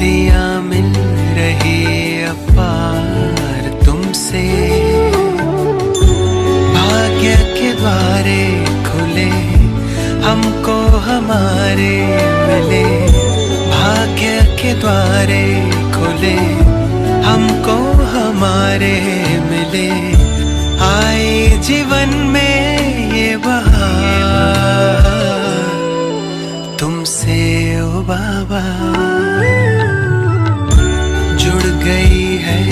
शक्तियाँ मिल रही अपार तुमसे। भाग्य के द्वारे खुले हमको हमारे मिले, भाग्य के द्वारे खुले हमको हमारे मिले। आए जीवन में ये बहार तुमसे ओ बाबा। जुड़ गई है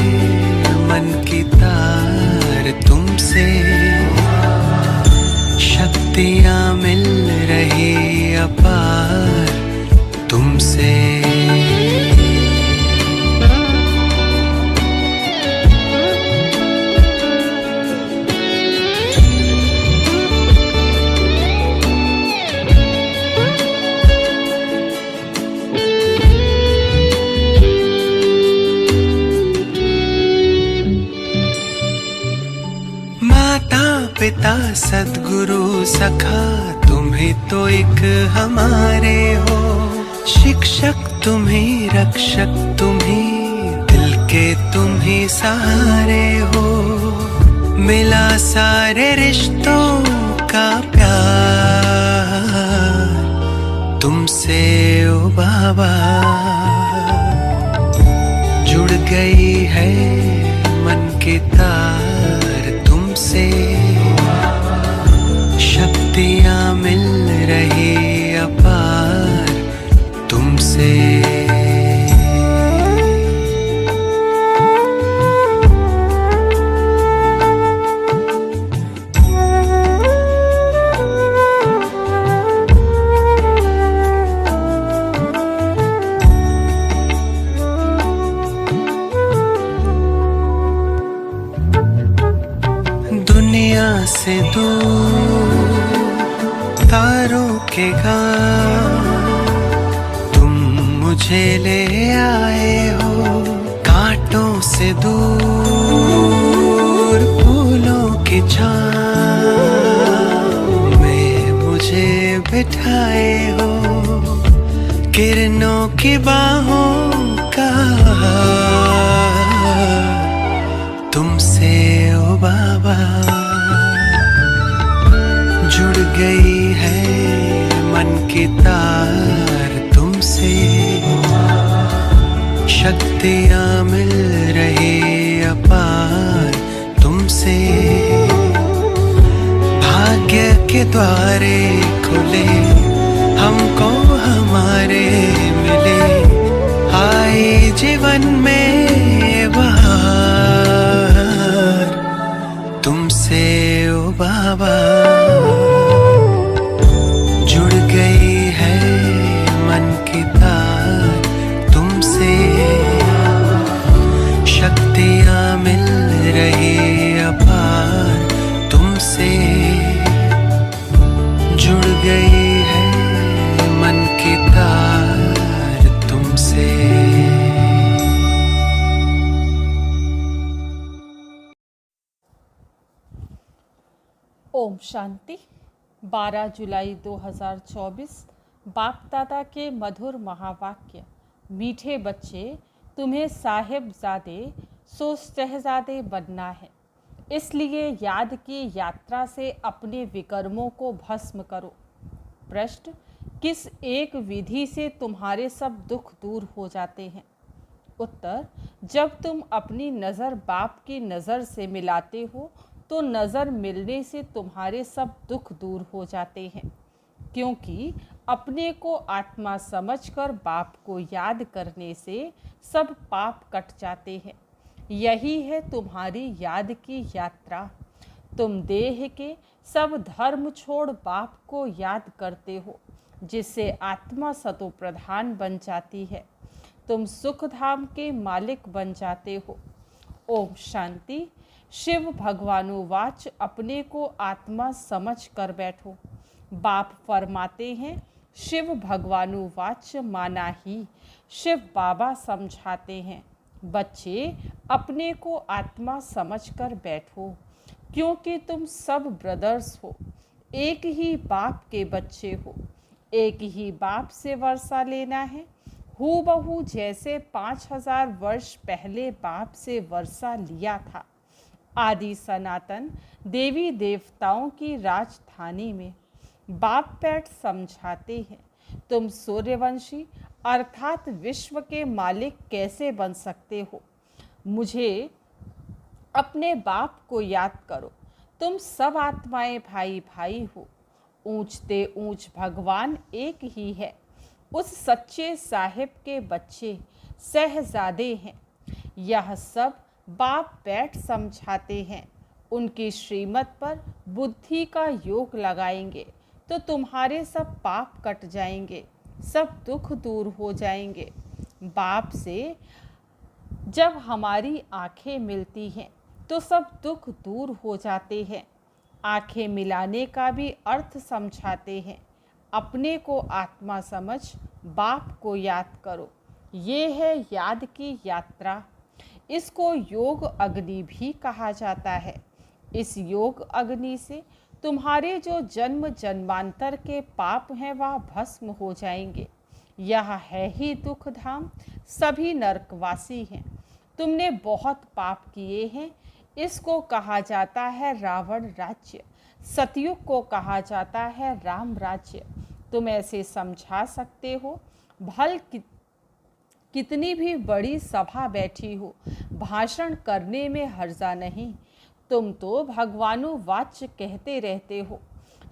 मन की तार तुमसे, शक्तियाँ मिल रही अपार तुमसे। पिता सद्गुरु सखा तुम्ही तो एक हमारे हो। शिक्षक तुम्ही, रक्षक तुम्ही, दिल के तुम्ही सहारे हो। मिला सारे रिश्तों का प्यार तुमसे ओ बाबा। जुड़ गई है मन की तार तुमसे, शक्तियाँ मिल रही अपार तुमसे। दुनिया से दूर तारों के गाँव तुम मुझे ले आए हो। कांटों से दूर फूलों की छाँव में मुझे बिठाए हो। किरणों की बाहों का तुमसे ओ बाबा। जुड़ गई है मन की तार तुमसे, शक्तियाँ मिल रही अपार तुमसे। भाग्य के द्वारे खुले हमको हमारे मिले। आए जीवन में बहार तुमसे ओ बाबा। जुड़ गई है मन की तार तुमसे, शक्तियाँ मिल रही अपार तुमसे। जुड़ गई है मन की तार तुमसे। ओम शांति। 12 जुलाई 2024 बाप दादा के मधुर महावाक्य। मीठे बच्चे, तुम्हें साहिबजादे सो शहजादे बनना है, इसलिए याद की यात्रा से अपने विकर्मों को भस्म करो। प्रश्न, किस एक विधि से तुम्हारे सब दुख दूर हो जाते हैं? उत्तर, जब तुम अपनी नज़र बाप की नज़र से मिलाते हो तो नज़र मिलने से तुम्हारे सब दुख दूर हो जाते हैं, क्योंकि अपने को आत्मा समझकर बाप को याद करने से सब पाप कट जाते हैं। यही है तुम्हारी याद की यात्रा। तुम देह के सब धर्म छोड़ बाप को याद करते हो, जिससे आत्मा सतो प्रधान बन जाती है। तुम सुख धाम के मालिक बन जाते हो। ओम शांति। शिव भगवानुवाच, अपने को आत्मा समझ कर बैठो। बाप फरमाते हैं, शिव भगवानुवाच माना ही। शिव बाबा समझाते हैं, बच्चे अपने को आत्मा समझकर बैठो, क्योंकि तुम सब ब्रदर्स हो, एक ही बाप के बच्चे हो। एक ही बाप से वर्षा लेना है। हूबहू जैसे 5000 वर्ष पहले बाप से वर्षा लिया था। आदि सनातन देवी देवताओं की राजधानी में बाप बैठ समझाते हैं, तुम सूर्यवंशी अर्थात विश्व के मालिक कैसे बन सकते हो। मुझे अपने बाप को याद करो, तुम सब आत्माएं भाई भाई हो। ऊंचते ऊंच भगवान एक ही है। उस सच्चे साहिब के बच्चे शहजादे हैं। यह सब बाप बैठ समझाते हैं। उनकी श्रीमत पर बुद्धि का योग लगाएंगे तो तुम्हारे सब पाप कट जाएंगे, सब दुख दूर हो जाएंगे। बाप से जब हमारी आंखें मिलती हैं तो सब दुख दूर हो जाते हैं। आंखें मिलाने का भी अर्थ समझाते हैं। अपने को आत्मा समझ बाप को याद करो। ये है याद की यात्रा। इसको योग अग्नि भी कहा जाता है। इस योग अग्नि से तुम्हारे जो जन्म जन्मांतर के पाप हैं वह भस्म हो जाएंगे। यह है ही दुख धाम, सभी नरकवासी हैं। तुमने बहुत पाप किए हैं। इसको कहा जाता है रावण राज्य, सतयुग को कहा जाता है राम राज्य। तुम ऐसे समझा सकते हो। भल कितनी भी बड़ी सभा बैठी हो, भाषण करने में हर्जा नहीं। तुम तो भगवानुवाच कहते रहते हो।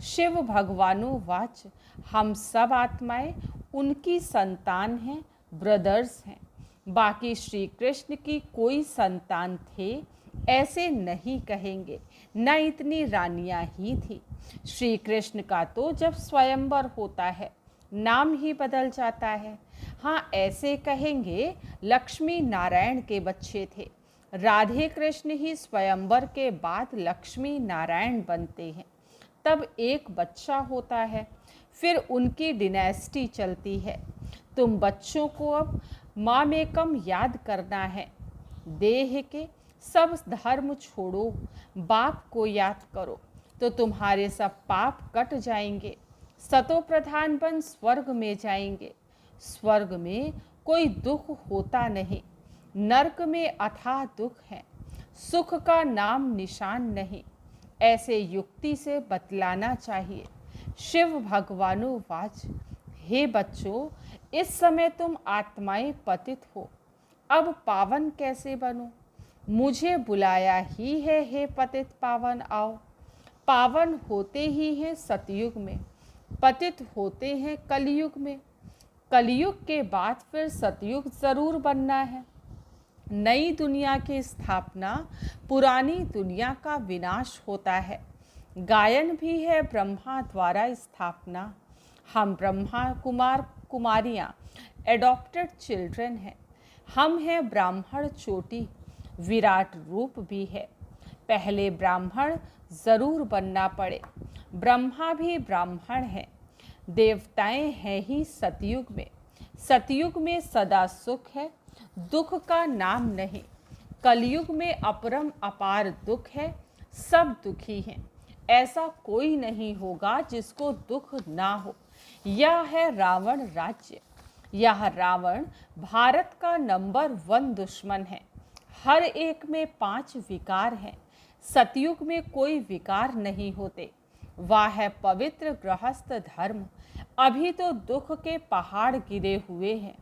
शिव भगवानुवाच, हम सब आत्माएं उनकी संतान हैं, ब्रदर्स हैं। बाकी श्री कृष्ण की कोई संतान थे ऐसे नहीं कहेंगे, न इतनी रानियां ही थी। श्री कृष्ण का तो जब स्वयंवर होता है नाम ही बदल जाता है। हाँ, ऐसे कहेंगे लक्ष्मी नारायण के बच्चे थे। राधे कृष्ण ही स्वयंवर के बाद लक्ष्मी नारायण बनते हैं। तब एक बच्चा होता है, फिर उनकी डिनेस्टी चलती है। तुम बच्चों को अब मामेकम याद करना है। देह के सब धर्म छोड़ो, बाप को याद करो तो तुम्हारे सब पाप कट जाएंगे। सतो प्रधान बन स्वर्ग में जाएंगे। स्वर्ग में कोई दुख होता नहीं, नरक में अथाह दुख है, सुख का नाम निशान नहीं। ऐसे युक्ति से बतलाना चाहिए। शिव भगवानुवाच, हे बच्चों, इस समय तुम आत्माएं पतित हो, अब पावन कैसे बनो। मुझे बुलाया ही है, हे पतित पावन आओ। पावन होते ही हैं सतयुग में, पतित होते हैं कलयुग में। कलयुग के बाद फिर सतयुग जरूर बनना है। नई दुनिया की स्थापना, पुरानी दुनिया का विनाश होता है। गायन भी है ब्रह्मा द्वारा स्थापना। हम ब्रह्मा कुमार कुमारियाँ एडॉप्टेड चिल्ड्रन हैं। हम हैं ब्राह्मण चोटी, विराट रूप भी है। पहले ब्राह्मण जरूर बनना पड़े। ब्रह्मा भी ब्राह्मण है। देवताएं हैं ही सतयुग में। सतयुग में सदा सुख है, दुख का नाम नहीं। कलयुग में अपरम अपार दुख है, सब दुखी हैं। ऐसा कोई नहीं होगा जिसको दुख ना हो। यह है रावण राज्य। यह रावण भारत का नंबर 1 दुश्मन है। हर एक में 5 विकार हैं। सतयुग में कोई विकार नहीं होते। वह है पवित्र गृहस्थ धर्म। अभी तो दुख के पहाड़ गिरे हुए हैं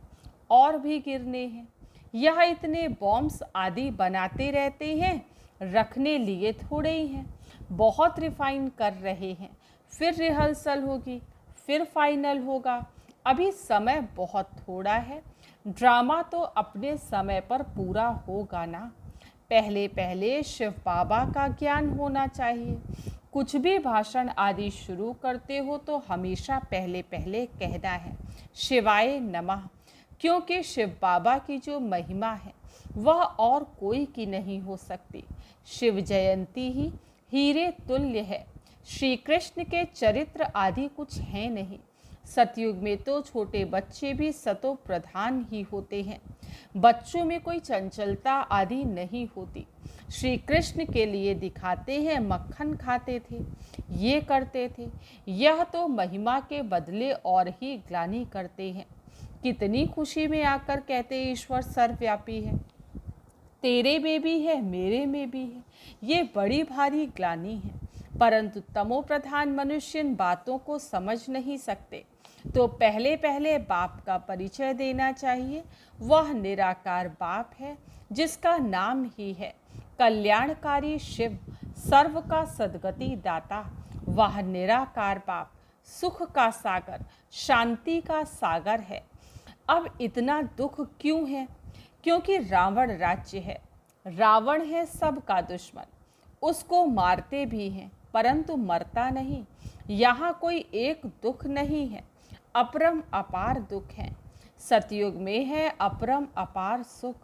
और भी गिरने हैं। यह इतने बॉम्ब्स आदि बनाते रहते हैं, रखने लिए थोड़े ही हैं। बहुत रिफाइन कर रहे हैं, फिर रिहर्सल होगी, फिर फाइनल होगा। अभी समय बहुत थोड़ा है। ड्रामा तो अपने समय पर पूरा होगा ना। पहले पहले शिव बाबा का ज्ञान होना चाहिए। कुछ भी भाषण आदि शुरू करते हो तो हमेशा पहले पहले कहना है शिवाय नमः, क्योंकि शिव बाबा की जो महिमा है वह और कोई की नहीं हो सकती। शिव जयंती ही हीरे तुल्य है। श्री कृष्ण के चरित्र आदि कुछ है नहीं। सतयुग में तो छोटे बच्चे भी सतो प्रधान ही होते हैं। बच्चों में कोई चंचलता आदि नहीं होती। श्री कृष्ण के लिए दिखाते हैं मक्खन खाते थे, ये करते थे। यह तो महिमा के बदले और ही ग्लानि करते हैं। कितनी खुशी में आकर कहते ईश्वर सर्वव्यापी है, तेरे में भी है मेरे में भी है। ये बड़ी भारी ग्लानि है, परंतु तमो प्रधान मनुष्य इन बातों को समझ नहीं सकते। तो पहले पहले बाप का परिचय देना चाहिए। वह निराकार बाप है जिसका नाम ही है कल्याणकारी शिव, सर्व का सद्गति दाता। वह निराकार बाप सुख का सागर, शांति का सागर है। अब इतना दुख क्यों है? क्योंकि रावण राज्य है। रावण है सबका दुश्मन, उसको मारते भी हैं परंतु मरता नहीं। यहाँ कोई एक दुख नहीं है, अपरम अपार दुख है। सतयुग में है अपरम अपार सुख।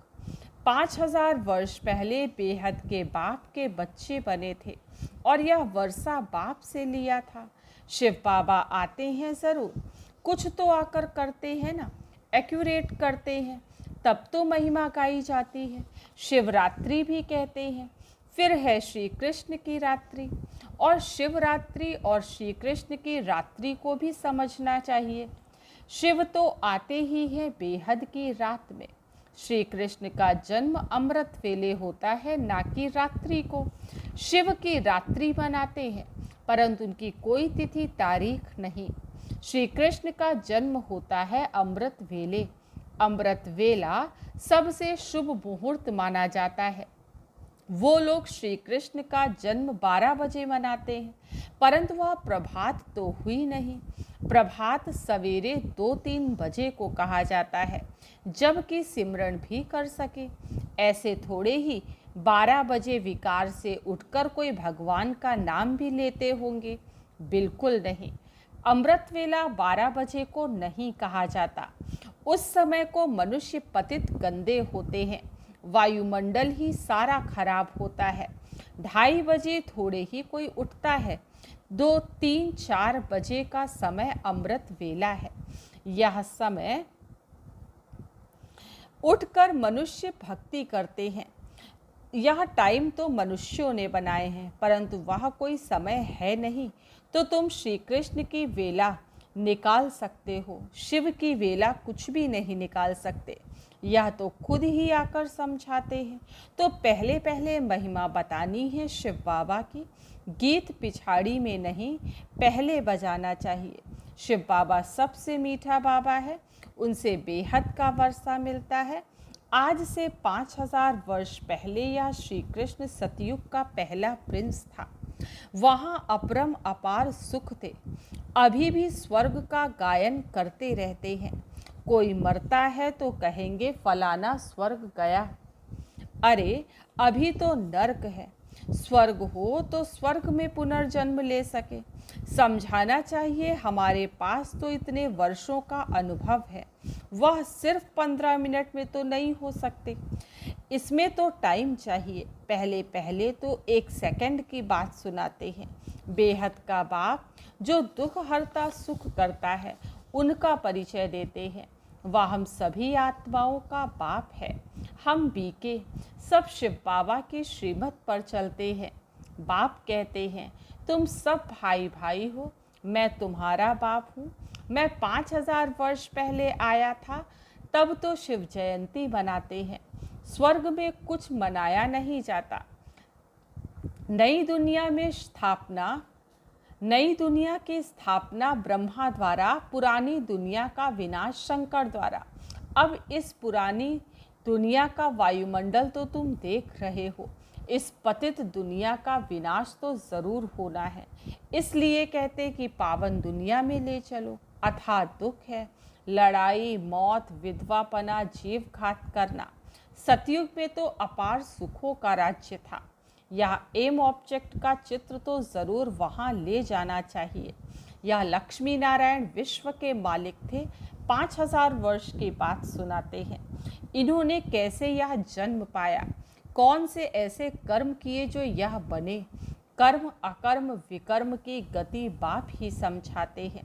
5000 वर्ष पहले बेहद के बाप के बच्चे बने थे और यह वर्षा बाप से लिया था। शिव बाबा आते हैं ज़रूर, कुछ तो आकर करते हैं ना, एक्यूरेट करते हैं, तब तो महिमा गाई जाती है। शिवरात्रि भी कहते हैं। फिर है श्री कृष्ण की रात्रि, और शिवरात्रि और श्री कृष्ण की रात्रि को भी समझना चाहिए। शिव तो आते ही हैं बेहद की रात में। श्री कृष्ण का जन्म अमृत वेले होता है, ना कि रात्रि को। शिव की रात्रि मनाते हैं परंतु उनकी कोई तिथि तारीख नहीं। श्री कृष्ण का जन्म होता है अमृत वेले। अमृत वेला सबसे शुभ मुहूर्त माना जाता है। वो लोग श्री कृष्ण का जन्म 12 बजे मनाते हैं, परंतु वह प्रभात तो हुई नहीं। प्रभात सवेरे 2-3 बजे को कहा जाता है, जबकि सिमरन भी कर सके। ऐसे थोड़े ही 12 बजे विकार से उठकर कोई भगवान का नाम भी लेते होंगे? बिल्कुल नहीं। अमृत वेला 12 बजे को नहीं कहा जाता। उस समय को मनुष्य पतित गंदे होते हैं, वायुमंडल ही सारा खराब होता है। 2:30 बजे थोड़े ही कोई उठता है। 2, 3, 4 बजे का समय अमृत वेला है। यह समय उठकर मनुष्य भक्ति करते हैं। यह टाइम तो मनुष्यों ने बनाए हैं, परंतु वह कोई समय है नहीं। तो तुम श्री कृष्ण की वेला निकाल सकते हो, शिव की वेला कुछ भी नहीं निकाल सकते। यह तो खुद ही आकर समझाते हैं। तो पहले पहले महिमा बतानी है शिव बाबा की। गीत पिछाड़ी में नहीं, पहले बजाना चाहिए। शिव बाबा सबसे मीठा बाबा है, उनसे बेहद का वर्षा मिलता है। आज से 5000 वर्ष पहले यह श्री कृष्ण सतयुग का पहला प्रिंस था। वहाँ अपरम अपार सुख थे। अभी भी स्वर्ग का गायन करते रहते हैं। कोई मरता है तो कहेंगे फलाना स्वर्ग गया। अरे अभी तो नर्क है। स्वर्ग हो तो स्वर्ग में पुनर्जन्म ले सके। समझाना चाहिए, हमारे पास तो इतने वर्षों का अनुभव है, वह सिर्फ 15 मिनट में तो नहीं हो सकते। इसमें तो टाइम चाहिए। पहले पहले तो 1 सेकंड की बात सुनाते हैं। बेहद का बाप जो दुख हरता सुख करता है, उनका परिचय देते हैं। वह हम सभी आत्माओं का बाप है। हम बीके सब शिव बाबा की श्रीमत पर चलते हैं। बाप कहते हैं, तुम सब भाई भाई हो, मैं तुम्हारा बाप हूँ। मैं 5000 वर्ष पहले आया था, तब तो शिव जयंती मनाते हैं। स्वर्ग में कुछ मनाया नहीं जाता। नई दुनिया की स्थापना ब्रह्मा द्वारा, पुरानी दुनिया का विनाश शंकर द्वारा। अब इस पुरानी दुनिया का वायुमंडल तो तुम देख रहे हो। इस पतित दुनिया का विनाश तो ज़रूर होना है। इसलिए कहते कि पावन दुनिया में ले चलो। अथाह दुख है, लड़ाई, मौत, विधवापना, जीव घात करना। सतयुग में तो अपार सुखों का राज्य था। यह एम ऑब्जेक्ट का चित्र तो ज़रूर वहाँ ले जाना चाहिए। यह लक्ष्मी नारायण विश्व के मालिक थे। 5000 वर्ष की बात सुनाते हैं। इन्होंने कैसे यह जन्म पाया, कौन से ऐसे कर्म किए जो यह बने। कर्म अकर्म विकर्म की गति बाप ही समझाते हैं।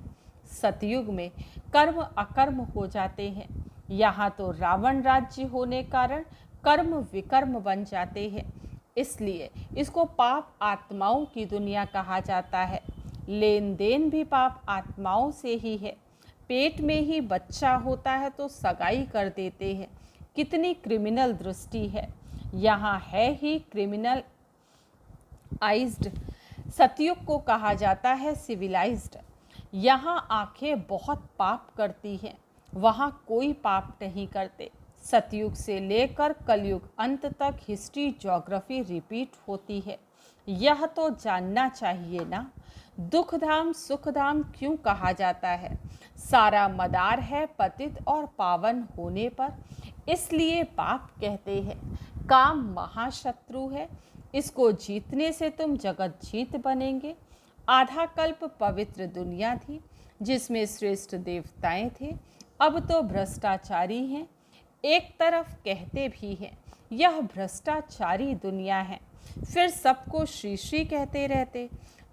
सतयुग में कर्म अकर्म हो जाते हैं। यहाँ तो रावण राज्य होने कारण कर्म विकर्म बन जाते हैं। इसलिए इसको पाप आत्माओं की दुनिया कहा जाता है। लेन देन भी पाप आत्माओं से ही है। पेट में ही बच्चा होता है तो सगाई कर देते हैं। कितनी क्रिमिनल दृष्टि है। यहाँ है ही क्रिमिनल आइज्ड। सतयुग को कहा जाता है सिविलाइज्ड। यहाँ आंखें बहुत पाप करती हैं, वहाँ कोई पाप नहीं करते। सतयुग से लेकर कलयुग अंत तक हिस्ट्री ज्योग्राफी रिपीट होती है। यह तो जानना चाहिए ना, दुख धाम सुख धाम क्यों कहा जाता है। सारा मदार है पतित और पावन होने पर, इसलिए पाप कहते हैं। काम महाशत्रु है, इसको जीतने से तुम जगत जीत बनेंगे। आधा कल्प पवित्र दुनिया थी जिसमें श्रेष्ठ देवताएं थे, अब तो भ्रष्टाचारी हैं। एक तरफ कहते भी हैं यह भ्रष्टाचारी दुनिया है, फिर सबको श्री श्री कहते रहते,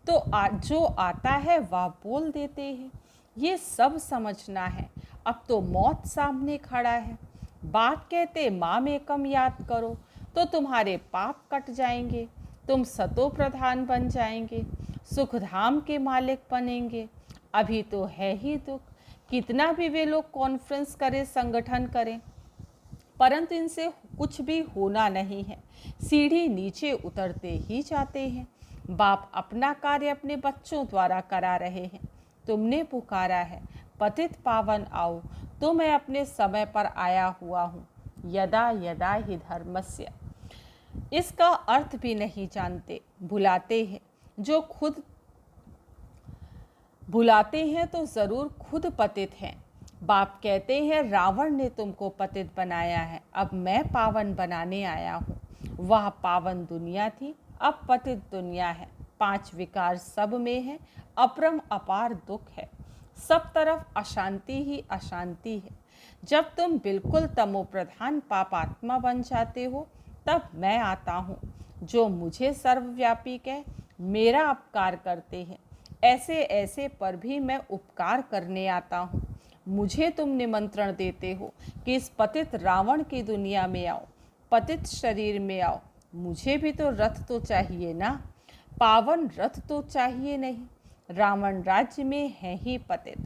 तो जो आता है वह बोल देते हैं। ये सब समझना है। अब तो मौत सामने खड़ा है। बाप कहते माम एकम याद करो तो तुम्हारे पाप कट जाएंगे, तुम सतो प्रधान बन जाएंगे, सुखधाम के मालिक बनेंगे। अभी तो है ही दुख, कितना भी वे लोग कॉन्फ्रेंस करें, संगठन करें, परंतु इनसे कुछ भी होना नहीं है। सीढ़ी नीचे उतरते ही जाते हैं। बाप अपना कार्य अपने बच्चों द्वारा करा रहे हैं। तुमने पुकारा है पतित पावन आओ, तो मैं अपने समय पर आया हुआ हूँ। यदा यदा ही धर्मस्य, इसका अर्थ भी नहीं जानते, भुलाते हैं। जो खुद भुलाते हैं तो जरूर खुद पतित हैं। बाप कहते हैं रावण ने तुमको पतित बनाया है, अब मैं पावन बनाने आया हूँ। वह पावन दुनिया थी, अब पतित दुनिया है। 5 विकार सब में है, अपरम अपार दुख है। सब तरफ अशांति ही अशांति है। जब तुम बिल्कुल तमो प्रधान पापात्मा बन जाते हो तब मैं आता हूँ। जो मुझे सर्वव्यापी कह मेरा उपकार करते हैं, ऐसे ऐसे पर भी मैं उपकार करने आता हूँ। मुझे तुम निमंत्रण देते हो कि इस पतित रावण की दुनिया में आओ, पतित शरीर में आओ। मुझे भी तो रथ तो चाहिए ना, पावन रथ तो चाहिए नहीं। रावण राज्य में है ही पतित,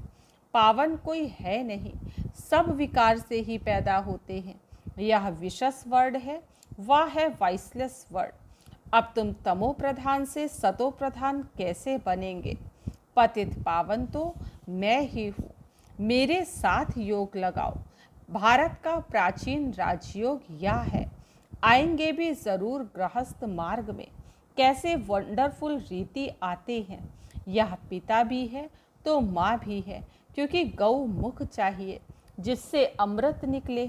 पावन कोई है नहीं। सब विकार से ही पैदा होते हैं। यह विशस वर्ड है, वह है वाइसलेस वर्ड। अब तुम तमो प्रधान से सतो प्रधान कैसे बनेंगे। पतित पावन तो मैं ही हूँ, मेरे साथ योग लगाओ। भारत का प्राचीन राजयोग यह है। आएंगे भी जरूर गृहस्थ मार्ग में। कैसे वंडरफुल रीति आते हैं। यह पिता भी है तो माँ भी है, क्योंकि गौ मुख चाहिए जिससे अमृत निकले,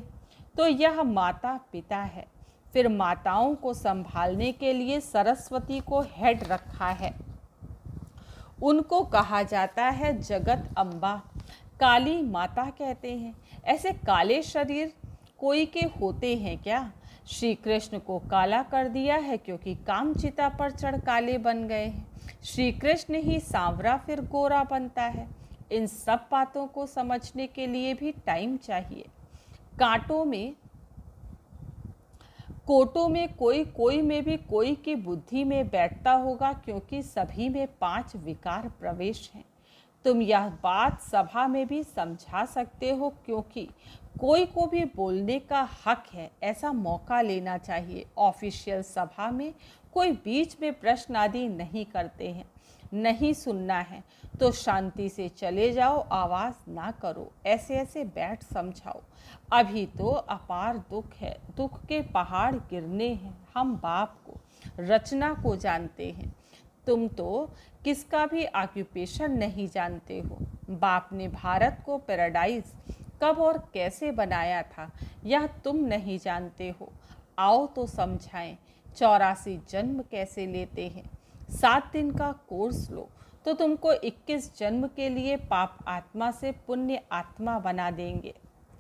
तो यह माता पिता है। फिर माताओं को संभालने के लिए सरस्वती को हेड रखा है। उनको कहा जाता है जगत अम्बा, काली माता कहते हैं। ऐसे काले शरीर कोई के होते हैं क्या। श्री कृष्ण को काला कर दिया है क्योंकि कामचिता पर चढ़ काले बन गए हैं। श्री कृष्ण ही सांवरा फिर गोरा बनता है। इन सब बातों को समझने के लिए भी टाइम चाहिए। कोटों में कोई में भी कोई की बुद्धि में बैठता होगा, क्योंकि सभी में 5 विकार प्रवेश हैं। तुम यह बात सभा में भी समझा सकते हो, क्योंकि कोई को भी बोलने का हक है, ऐसा मौका लेना चाहिए। ऑफिशियल सभा में कोई बीच में प्रश्न आदि नहीं करते हैं। नहीं सुनना है तो शांति से चले जाओ, आवाज़ ना करो, ऐसे ऐसे बैठ समझाओ। अभी तो अपार दुख है, दुख के पहाड़ गिरने हैं। हम बाप को, रचना को जानते हैं। तुम तो किसका भी ऑक्यूपेशन नहीं जानते हो। बाप ने भारत को पैराडाइज कब और कैसे बनाया था, यह तुम नहीं जानते हो। आओ तो समझाएं। 84 जन्म कैसे लेते हैं। 7 दिन का कोर्स लो तो तुमको 21 जन्म के लिए पाप आत्मा से पुण्य आत्मा बना देंगे।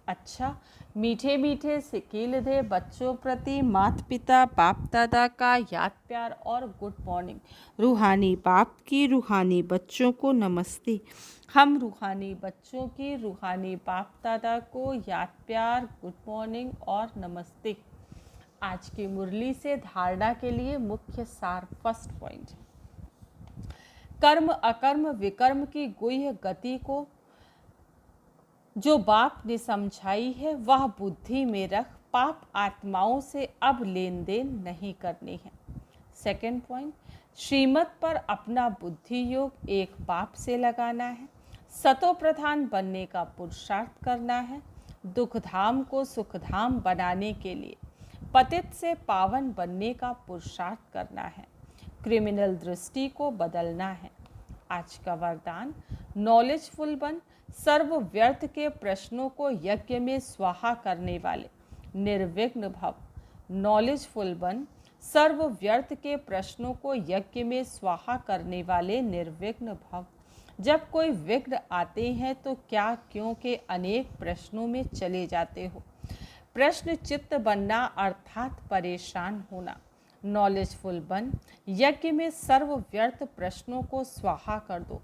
अच्छा, मीठे मीठे सिकील दे बच्चों प्रति माता पिता बाप दादा का याद प्यार और गुड मॉर्निंग। रूहानी बाप की रूहानी बच्चों को नमस्ते। हम रूहानी बच्चों की रूहानी बाप दादा को याद प्यार, गुड मॉर्निंग और नमस्ते। आज की मुरली से धारणा के लिए मुख्य सार। फर्स्ट पॉइंट, कर्म अकर्म विकर्म की गुह्य गति को जो बाप ने समझाई है वह बुद्धि में रख पाप आत्माओं से अब लेन देन नहीं करनी है। सेकंड पॉइंट, श्रीमत पर अपना बुद्धि योग एक बाप से लगाना है। सतो प्रधान बनने का पुरुषार्थ करना है। दुखधाम को सुखधाम बनाने के लिए पतित से पावन बनने का पुरुषार्थ करना है। क्रिमिनल दृष्टि को बदलना है। आज का वरदान, नॉलेजफुल बन, सर्व व्यर्थ के प्रश्नों को यज्ञ में स्वाहा करने वाले निर्विघ्न भव। नॉलेजफुल बन, सर्व व्यर्थ के प्रश्नों को यज्ञ में स्वाहा करने वाले निर्विघ्न भव। जब कोई विघ्न आते हैं तो क्या क्यों के अनेक प्रश्नों में चले जाते हो। प्रश्न चित्त बनना अर्थात परेशान होना। नॉलेजफुल बन, यज्ञ में सर्व व्यर्थ प्रश्नों को स्वाहा कर दो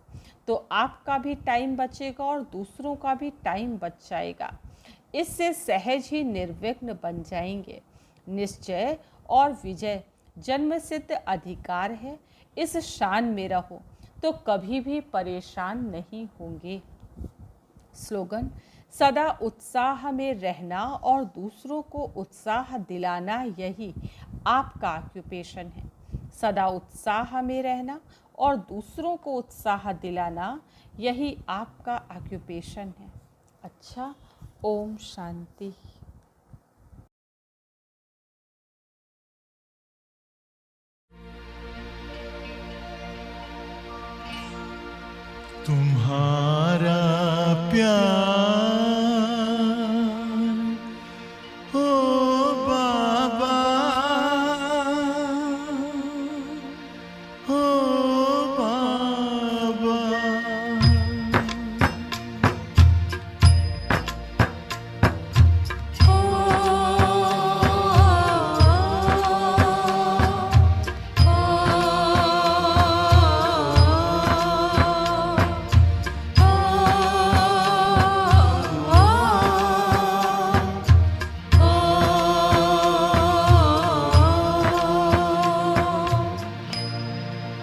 तो आपका भी टाइम बचेगा और दूसरों का भी टाइम बच जाएगा। इससे सहज ही निर्विघ्न बन जाएंगे। निश्चय और विजय जन्म सिद्ध अधिकार है। इस शान में रहो तो कभी भी परेशान नहीं होंगे। स्लोगन, सदा उत्साह में रहना और दूसरों को उत्साह दिलाना यही आपका ऑक्यूपेशन है। सदा उत्साह में रहना और दूसरों को उत्साह दिलाना यही आपका ऑक्यूपेशन है। अच्छा, ओम शांति। तुम्हारा प्यार हो बाबा, हो बाबा।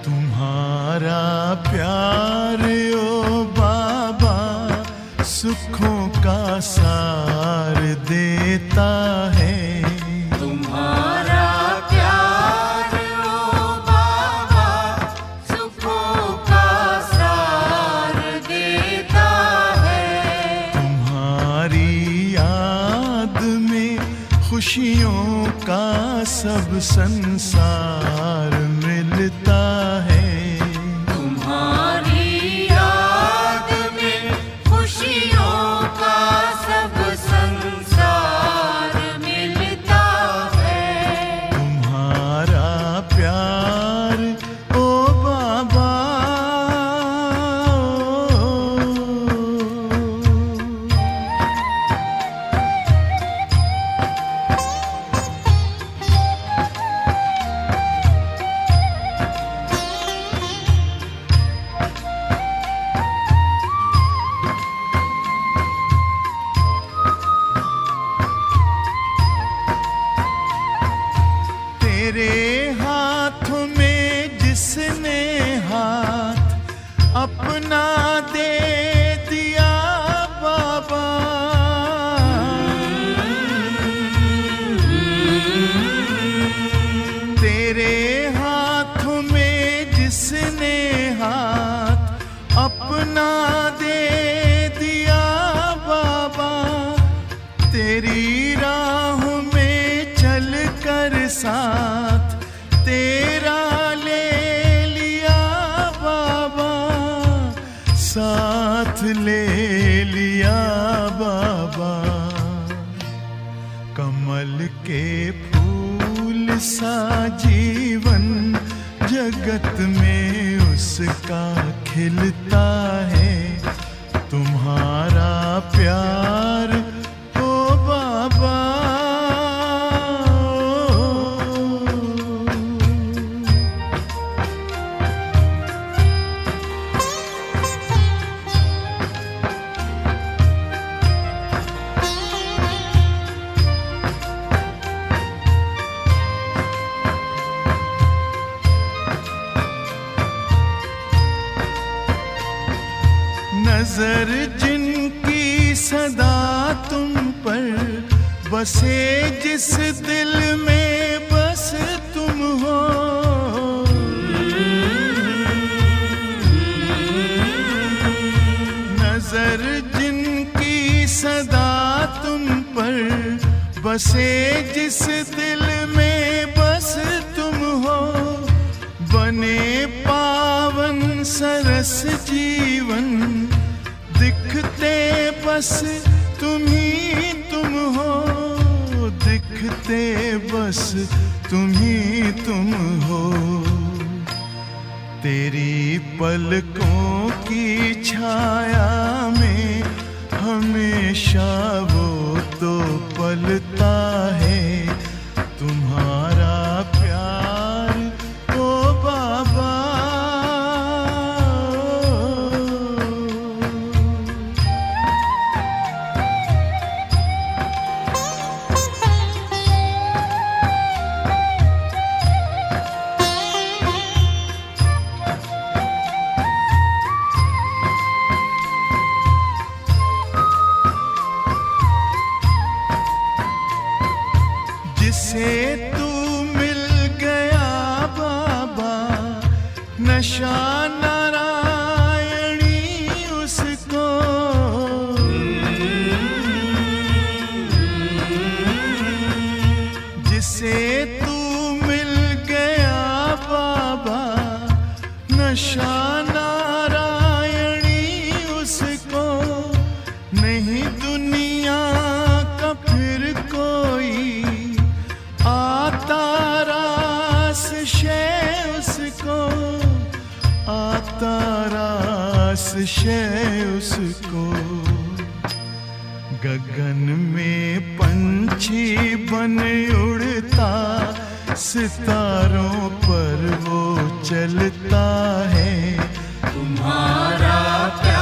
तुम्हारा प्यार ओ बाबा सुखों का सार देता है। तुम्हारा प्यार ओ बाबा सुखों का सार देता है। तुम्हारी याद में खुशियों का सब संसार मिलता है। तुम्हारी याद में खुशियों का सब संसार मिलता है। तुम्हारा प्यार ओ बाबा, तेरे हाथों में जिसने हाथ अपना दे दिया बाबा, तेरे हाथों में जिसने हाथ अपना दे दिया बाबा, तेरी राह में चल कर साथ तेरा ले लिया बाबा, साथ ले लिया बाबा। कमल के फूल सा जीवन जगत में उसका खिलता है। तुम्हारा प्यार ओ बाबा, नजर जिनकी बसे जिस दिल में बस तुम हो, नजर जिनकी सदा तुम पर बसे जिस दिल में बस तुम हो, बने पावन सरस जीवन दिखते बस तुम ही तुम हो, दिखते बस तुम ही तुम हो। तेरी पलकों की छाया में हमेशा वो तो पलता है तुम्हारा प्यार ओ बाबा। जिसे तू मिल गया बाबा नशा नारायणी उसको, जिसे तू मिल गया बाबा नशा नारायणी उसको, नहीं दुनिया का फिर कोई आता रास शय उसको, आता रास शय उसको। गगन में पंछी बन उड़ता सितारों पर वो चलता है तुम्हारा प्यार